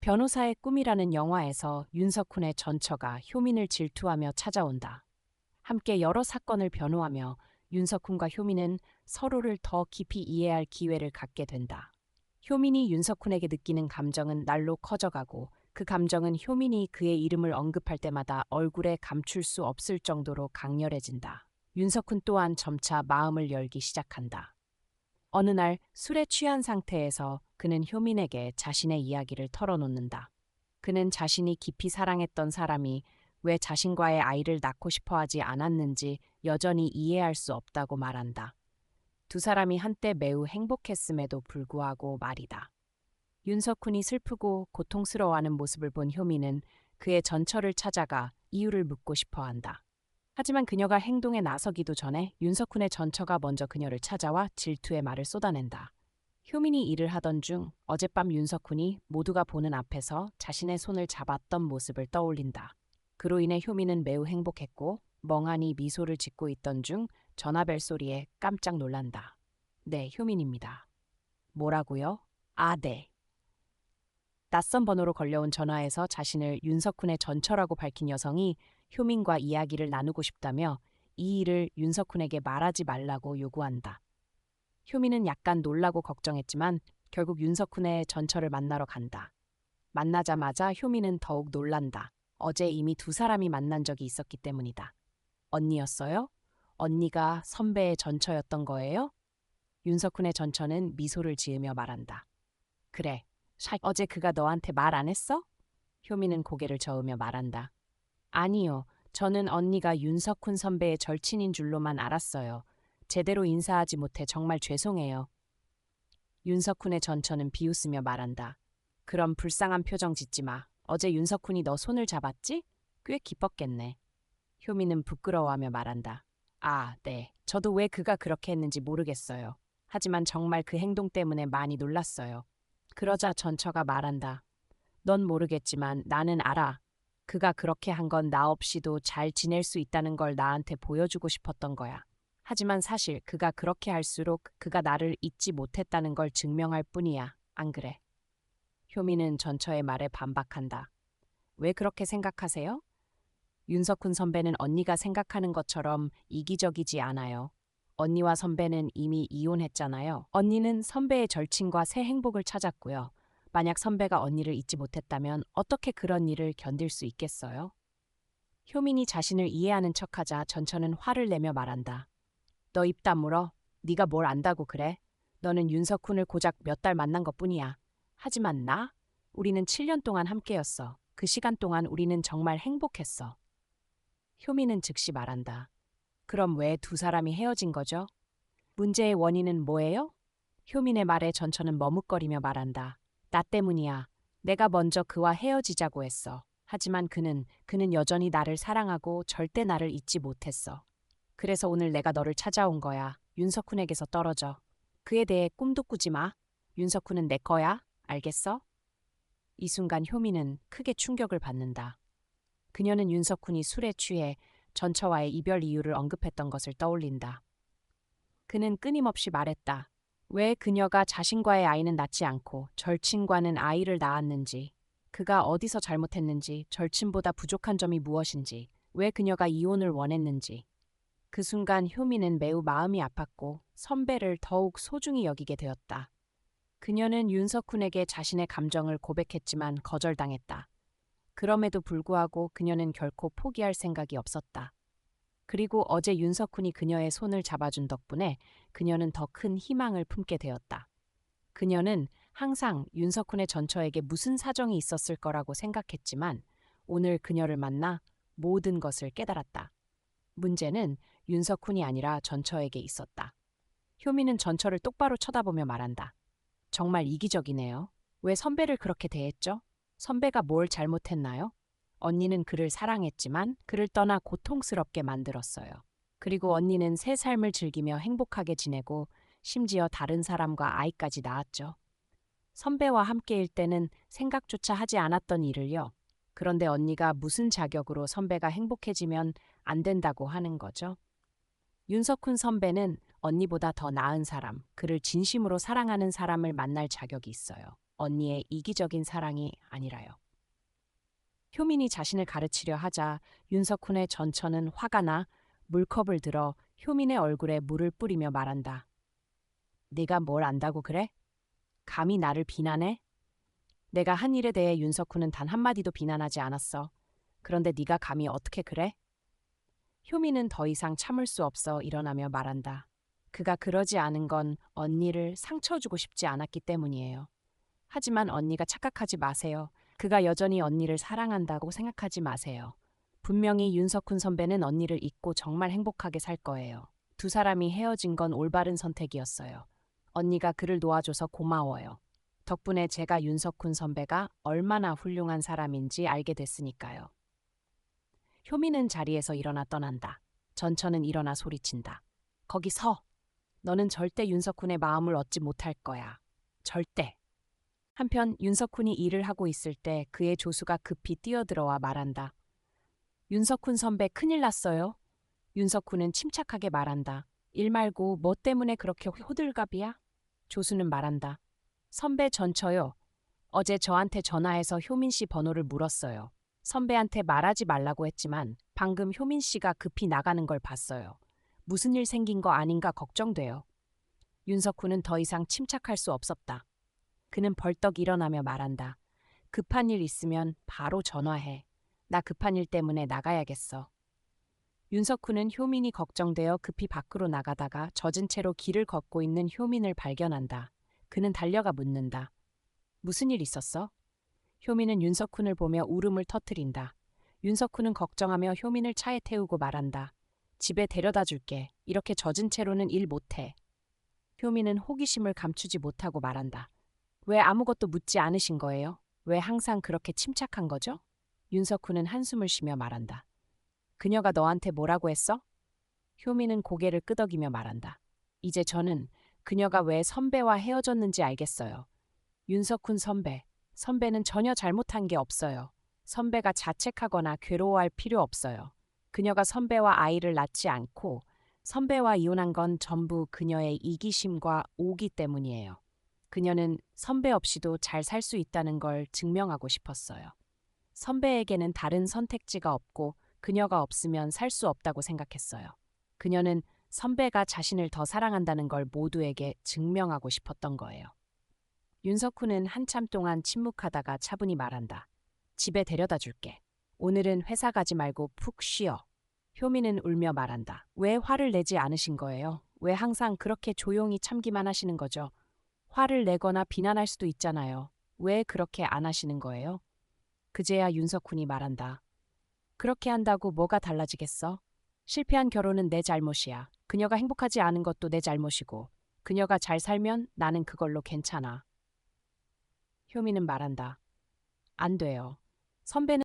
변호사의 꿈이라는 영화에서 윤석훈의 전처가 효민을 질투하며 찾아온다. 함께 여러 사건을 변호하며 윤석훈과 효민은 서로를 더 깊이 이해할 기회를 갖게 된다. 효민이 윤석훈에게 느끼는 감정은 날로 커져가고 그 감정은 효민이 그의 이름을 언급할 때마다 얼굴에 감출 수 없을 정도로 강렬해진다. 윤석훈 또한 점차 마음을 열기 시작한다. 어느 날 술에 취한 상태에서 그는 효민에게 자신의 이야기를 털어놓는다. 그는 자신이 깊이 사랑했던 사람이 왜 자신과의 아이를 낳고 싶어 하지 않았는지 여전히 이해할 수 없다고 말한다. 두 사람이 한때 매우 행복했음에도 불구하고 말이다. 윤석훈이 슬프고 고통스러워하는 모습을 본 효민은 그의 전처를 찾아가 이유를 묻고 싶어 한다. 하지만 그녀가 행동에 나서기도 전에 윤석훈의 전처가 먼저 그녀를 찾아와 질투의 말을 쏟아낸다. 효민이 일을 하던 중 어젯밤 윤석훈이 모두가 보는 앞에서 자신의 손을 잡았던 모습을 떠올린다. 그로 인해 효민은 매우 행복했고 멍하니 미소를 짓고 있던 중 전화벨 소리에 깜짝 놀란다. 네, 효민입니다. 뭐라고요? 아, 네. 낯선 번호로 걸려온 전화에서 자신을 윤석훈의 전처라고 밝힌 여성이 효민과 이야기를 나누고 싶다며 이 일을 윤석훈에게 말하지 말라고 요구한다. 효민은 약간 놀라고 걱정했지만 결국 윤석훈의 전처를 만나러 간다. 만나자마자 효민은 더욱 놀란다. 어제 이미 두 사람이 만난 적이 있었기 때문이다. 언니였어요? 언니가 선배의 전처였던 거예요? 윤석훈의 전처는 미소를 지으며 말한다. 그래. 어제 그가 너한테 말 안 했어? 효민은 고개를 저으며 말한다. 아니요. 저는 언니가 윤석훈 선배의 절친인 줄로만 알았어요. 제대로 인사하지 못해 정말 죄송해요. 윤석훈의 전처는 비웃으며 말한다. 그럼 불쌍한 표정 짓지 마. 어제 윤석훈이 너 손을 잡았지? 꽤 기뻤겠네. 효민은 부끄러워하며 말한다. 아, 네. 저도 왜 그가 그렇게 했는지 모르겠어요. 하지만 정말 그 행동 때문에 많이 놀랐어요. 그러자 전처가 말한다. 넌 모르겠지만 나는 알아. 그가 그렇게 한 건 나 없이도 잘 지낼 수 있다는 걸 나한테 보여주고 싶었던 거야. 하지만 사실 그가 그렇게 할수록 그가 나를 잊지 못했다는 걸 증명할 뿐이야. 안 그래? 효민은 전처의 말에 반박한다. 왜 그렇게 생각하세요? 윤석훈 선배는 언니가 생각하는 것처럼 이기적이지 않아요. 언니와 선배는 이미 이혼했잖아요. 언니는 선배의 절친과 새 행복을 찾았고요. 만약 선배가 언니를 잊지 못했다면 어떻게 그런 일을 견딜 수 있겠어요? 효민이 자신을 이해하는 척하자 전처는 화를 내며 말한다. 너 입 다물어. 네가 뭘 안다고 그래? 너는 윤석훈을 고작 몇 달 만난 것뿐이야. 하지만 나? 우리는 7년 동안 함께였어. 그 시간 동안 우리는 정말 행복했어. 효민은 즉시 말한다. 그럼 왜 두 사람이 헤어진 거죠? 문제의 원인은 뭐예요? 효민의 말에 전처는 머뭇거리며 말한다. 나 때문이야. 내가 먼저 그와 헤어지자고 했어. 하지만 그는 여전히 나를 사랑하고 절대 나를 잊지 못했어. 그래서 오늘 내가 너를 찾아온 거야. 윤석훈에게서 떨어져. 그에 대해 꿈도 꾸지 마. 윤석훈은 내 거야. 알겠어? 이 순간 효민은 크게 충격을 받는다. 그녀는 윤석훈이 술에 취해 전처와의 이별 이유를 언급했던 것을 떠올린다. 그는 끊임없이 말했다. 왜 그녀가 자신과의 아이는 낳지 않고 절친과는 아이를 낳았는지, 그가 어디서 잘못했는지, 절친보다 부족한 점이 무엇인지, 왜 그녀가 이혼을 원했는지. 그 순간 효민은 매우 마음이 아팠고 선배를 더욱 소중히 여기게 되었다. 그녀는 윤석훈에게 자신의 감정을 고백했지만 거절당했다. 그럼에도 불구하고 그녀는 결코 포기할 생각이 없었다. 그리고 어제 윤석훈이 그녀의 손을 잡아준 덕분에 그녀는 더 큰 희망을 품게 되었다. 그녀는 항상 윤석훈의 전처에게 무슨 사정이 있었을 거라고 생각했지만 오늘 그녀를 만나 모든 것을 깨달았다. 문제는 윤석훈이 아니라 전처에게 있었다. 효민은 전처를 똑바로 쳐다보며 말한다. 정말 이기적이네요. 왜 선배를 그렇게 대했죠? 선배가 뭘 잘못했나요? 언니는 그를 사랑했지만 그를 떠나 고통스럽게 만들었어요. 그리고 언니는 새 삶을 즐기며 행복하게 지내고 심지어 다른 사람과 아이까지 낳았죠. 선배와 함께일 때는 생각조차 하지 않았던 일을요. 그런데 언니가 무슨 자격으로 선배가 행복해지면 안 된다고 하는 거죠? 윤석훈 선배는 언니보다 더 나은 사람, 그를 진심으로 사랑하는 사람을 만날 자격이 있어요. 언니의 이기적인 사랑이 아니라요. 효민이 자신을 가르치려 하자 윤석훈의 전처는 화가 나 물컵을 들어 효민의 얼굴에 물을 뿌리며 말한다. 네가 뭘 안다고 그래? 감히 나를 비난해? 내가 한 일에 대해 윤석훈은 단 한마디도 비난하지 않았어. 그런데 네가 감히 어떻게 그래? 효민은 더 이상 참을 수 없어 일어나며 말한다. 그가 그러지 않은 건 언니를 상처 주고 싶지 않았기 때문이에요. 하지만 언니가 착각하지 마세요. 그가 여전히 언니를 사랑한다고 생각하지 마세요. 분명히 윤석훈 선배는 언니를 잊고 정말 행복하게 살 거예요. 두 사람이 헤어진 건 올바른 선택이었어요. 언니가 그를 놓아줘서 고마워요. 덕분에 제가 윤석훈 선배가 얼마나 훌륭한 사람인지 알게 됐으니까요. 효민은 자리에서 일어나 떠난다. 전처는 일어나 소리친다. 거기 서. 너는 절대 윤석훈의 마음을 얻지 못할 거야. 절대. 한편 윤석훈이 일을 하고 있을 때 그의 조수가 급히 뛰어들어와 말한다. 윤석훈 선배 큰일 났어요. 윤석훈은 침착하게 말한다. 일 말고 뭐 때문에 그렇게 호들갑이야? 조수는 말한다. 선배 전처요. 어제 저한테 전화해서 효민 씨 번호를 물었어요. 선배한테 말하지 말라고 했지만 방금 효민 씨가 급히 나가는 걸 봤어요. 무슨 일 생긴 거 아닌가 걱정돼요. 윤석훈은 더 이상 침착할 수 없었다. 그는 벌떡 일어나며 말한다. 급한 일 있으면 바로 전화해. 나 급한 일 때문에 나가야겠어. 윤석훈은 효민이 걱정되어 급히 밖으로 나가다가 젖은 채로 길을 걷고 있는 효민을 발견한다. 그는 달려가 묻는다. 무슨 일 있었어? 효민은 윤석훈을 보며 울음을 터뜨린다. 윤석훈은 걱정하며 효민을 차에 태우고 말한다. 집에 데려다 줄게. 이렇게 젖은 채로는 일 못해. 효민은 호기심을 감추지 못하고 말한다. 왜 아무것도 묻지 않으신 거예요? 왜 항상 그렇게 침착한 거죠? 윤석훈은 한숨을 쉬며 말한다. 그녀가 너한테 뭐라고 했어? 효민은 고개를 끄덕이며 말한다. 이제 저는 그녀가 왜 선배와 헤어졌는지 알겠어요. 윤석훈 선배. 선배는 전혀 잘못한 게 없어요. 선배가 자책하거나 괴로워할 필요 없어요. 그녀가 선배와 아이를 낳지 않고 선배와 이혼한 건 전부 그녀의 이기심과 오기 때문이에요. 그녀는 선배 없이도 잘 살 수 있다는 걸 증명하고 싶었어요. 선배에게는 다른 선택지가 없고 그녀가 없으면 살 수 없다고 생각했어요. 그녀는 선배가 자신을 더 사랑한다는 걸 모두에게 증명하고 싶었던 거예요. 윤석훈은 한참 동안 침묵하다가 차분히 말한다. 집에 데려다 줄게. 오늘은 회사 가지 말고 푹 쉬어. 효민은 울며 말한다. 왜 화를 내지 않으신 거예요? 왜 항상 그렇게 조용히 참기만 하시는 거죠? 화를 내거나 비난할 수도 있잖아요. 왜 그렇게 안 하시는 거예요? 그제야 윤석훈이 말한다. 그렇게 한다고 뭐가 달라지겠어? 실패한 결혼은 내 잘못이야. 그녀가 행복하지 않은 것도 내 잘못이고 그녀가 잘 살면 나는 그걸로 괜찮아. 효민은 말한다. 안 돼요. 선배는